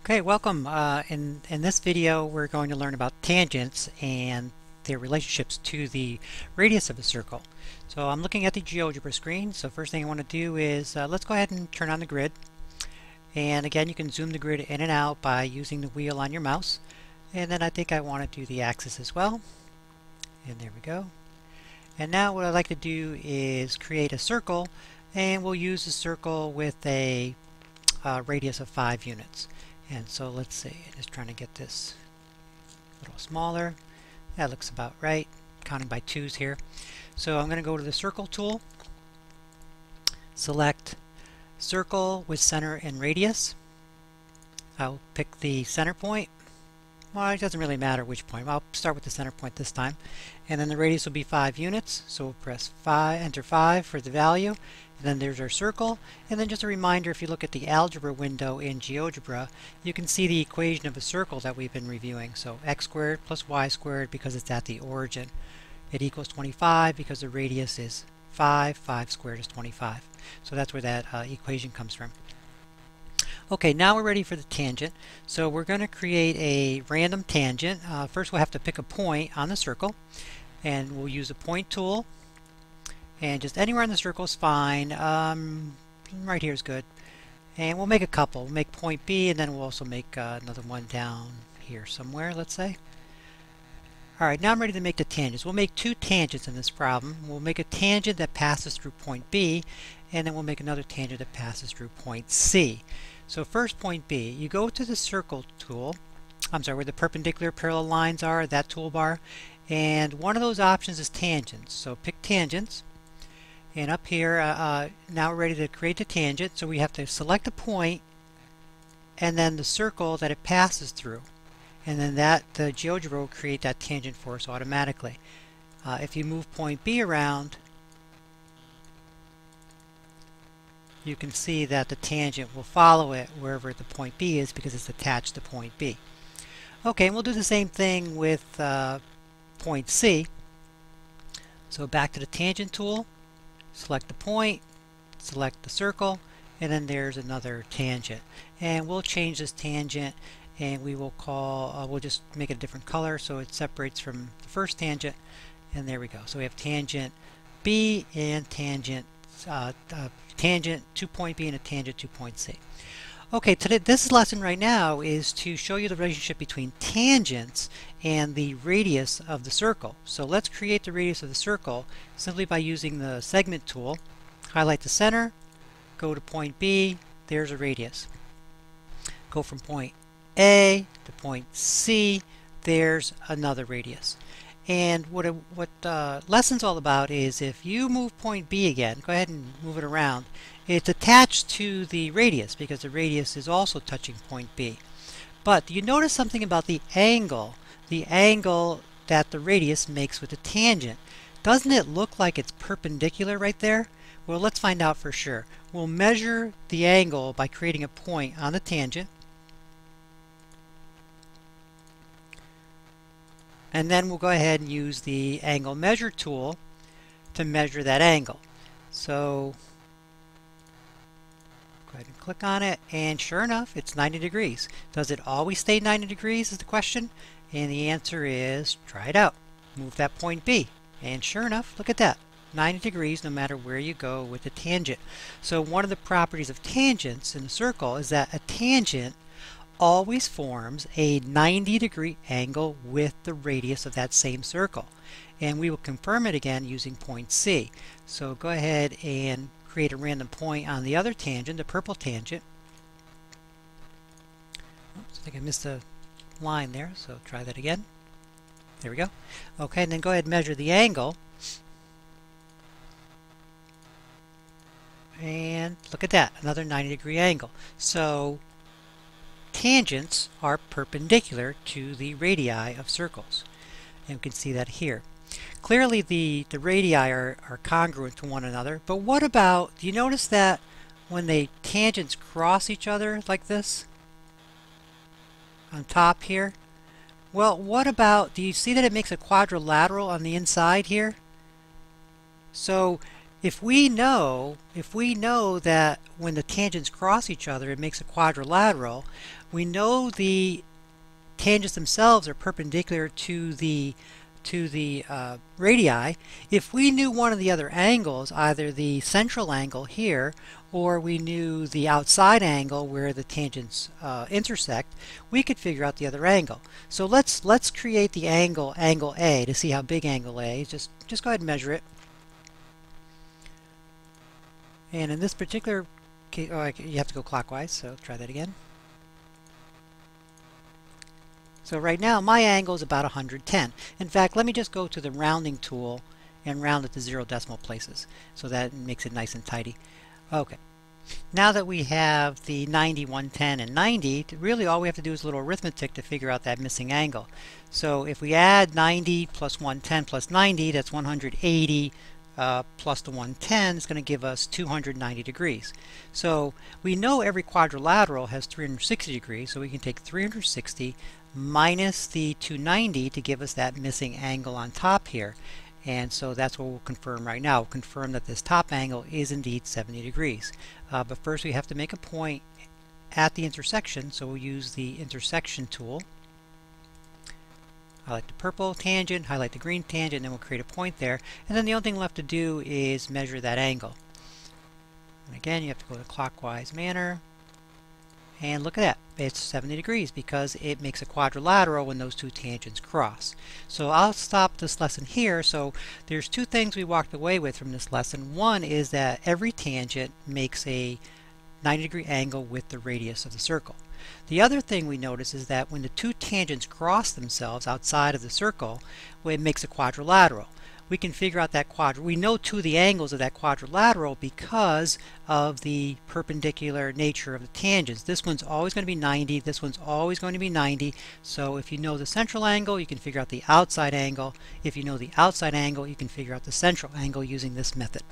Okay, welcome. In this video we're going to learn about tangents and their relationships to the radius of a circle. So I'm looking at the GeoGebra screen. So first thing I want to do is let's go ahead and turn on the grid. And again, you can zoom the grid in and out by using the wheel on your mouse. And then I think I want to do the axis as well. And there we go. And now what I'd like to do is create a circle, and we'll use a circle with a radius of 5 units. And so let's see, just trying to get this a little smaller. That looks about right, counting by 2's here. So I'm going to go to the circle tool, select circle with center and radius. I'll pick the center point. Well, it doesn't really matter which point. I'll start with the center point this time. And then the radius will be 5 units. So we'll press 5, enter 5 for the value. And then there's our circle. And then just a reminder, if you look at the algebra window in GeoGebra, you can see the equation of a circle that we've been reviewing. So x squared plus y squared because it's at the origin. It equals 25 because the radius is 5. 5 squared is 25. So that's where that equation comes from. Okay, now we're ready for the tangent. So we're going to create a random tangent. First we'll have to pick a point on the circle, and we'll use the point tool, and just anywhere on the circle is fine. Right here is good, and we'll make a couple. We'll make point B, and then we'll also make another one down here somewhere, let's say. Alright, now I'm ready to make the tangents. We'll make 2 tangents in this problem. We'll make a tangent that passes through point B, and then we'll make another tangent that passes through point C. So first, point B, you go to the circle tool, where the perpendicular parallel lines are, that toolbar, and one of those options is tangents. So pick tangents, and up here, now we're ready to create the tangent, so we have to select a point, and then the circle that it passes through. And then the GeoGebra will create that tangent for us automatically. If you move point B around, you can see that the tangent will follow it wherever the point B is because it's attached to point B. Okay, and we'll do the same thing with point C. So back to the tangent tool, select the point, select the circle, and then there's another tangent. And we'll change this tangent, and we will call, we'll just make it a different color so it separates from the first tangent. And there we go. So we have tangent B and tangent tangent to point B and a tangent to point C. Okay, today this lesson right now is to show you the relationship between tangents and the radius of the circle. So let's create the radius of the circle simply by using the segment tool. Highlight the center, go to point B, there's a radius. Go from point A to point C, there's another radius. And what lesson's all about is if you move point B again, go ahead and move it around, it's attached to the radius because the radius is also touching point B. But you notice something about the angle that the radius makes with the tangent. Doesn't it look like it's perpendicular right there? Well, let's find out for sure. We'll measure the angle by creating a point on the tangent. And then we'll go ahead and use the angle measure tool to measure that angle. So go ahead and click on it, and sure enough, it's 90 degrees. Does it always stay 90 degrees is the question? And the answer is, try it out. Move that point B, and sure enough, look at that. 90 degrees no matter where you go with the tangent. So one of the properties of tangents in a circle is that a tangent always forms a 90-degree angle with the radius of that same circle. And we will confirm it again using point C. So go ahead and create a random point on the other tangent, the purple tangent. Oops, I think I missed a line there, so try that again. There we go. Okay, and then go ahead and measure the angle. And look at that, another 90-degree angle. So tangents are perpendicular to the radii of circles, and we can see that here. Clearly the radii are congruent to one another, but what about, do you notice that when the tangents cross each other like this on top here? Well, what about, do you see that it makes a quadrilateral on the inside here? So if we know that when the tangents cross each other it makes a quadrilateral, we know the tangents themselves are perpendicular to the radii. If we knew one of the other angles, either the central angle here or we knew the outside angle where the tangents intersect, we could figure out the other angle. So let's create the angle A to see how big angle A is. Just go ahead and measure it. And in this particular case, you have to go clockwise, so try that again. So right now my angle is about 110. In fact, let me just go to the rounding tool and round it to 0 decimal places, so that makes it nice and tidy. Okay. Now that we have the 90, 110, and 90, really all we have to do is a little arithmetic to figure out that missing angle. So if we add 90 plus 110 plus 90, that's 180 plus the 110 is going to give us 290 degrees. So we know every quadrilateral has 360 degrees, so we can take 360 minus the 290 to give us that missing angle on top here. And so that's what we'll confirm right now. We'll confirm that this top angle is indeed 70 degrees. But first we have to make a point at the intersection, so we'll use the intersection tool. Highlight the purple tangent, highlight the green tangent, and then we'll create a point there. And then the only thing left to do is measure that angle. And again, you have to go to clockwise manner. And look at that, it's 70 degrees because it makes a quadrilateral when those two tangents cross. So I'll stop this lesson here. So there's two things we walked away with from this lesson. One is that every tangent makes a 90-degree angle with the radius of the circle. The other thing we notice is that when the two tangents cross themselves outside of the circle, well, it makes a quadrilateral. We can figure out that we know two of the angles of that quadrilateral because of the perpendicular nature of the tangents. This one's always going to be 90, this one's always going to be 90. So if you know the central angle, you can figure out the outside angle. If you know the outside angle, you can figure out the central angle using this method.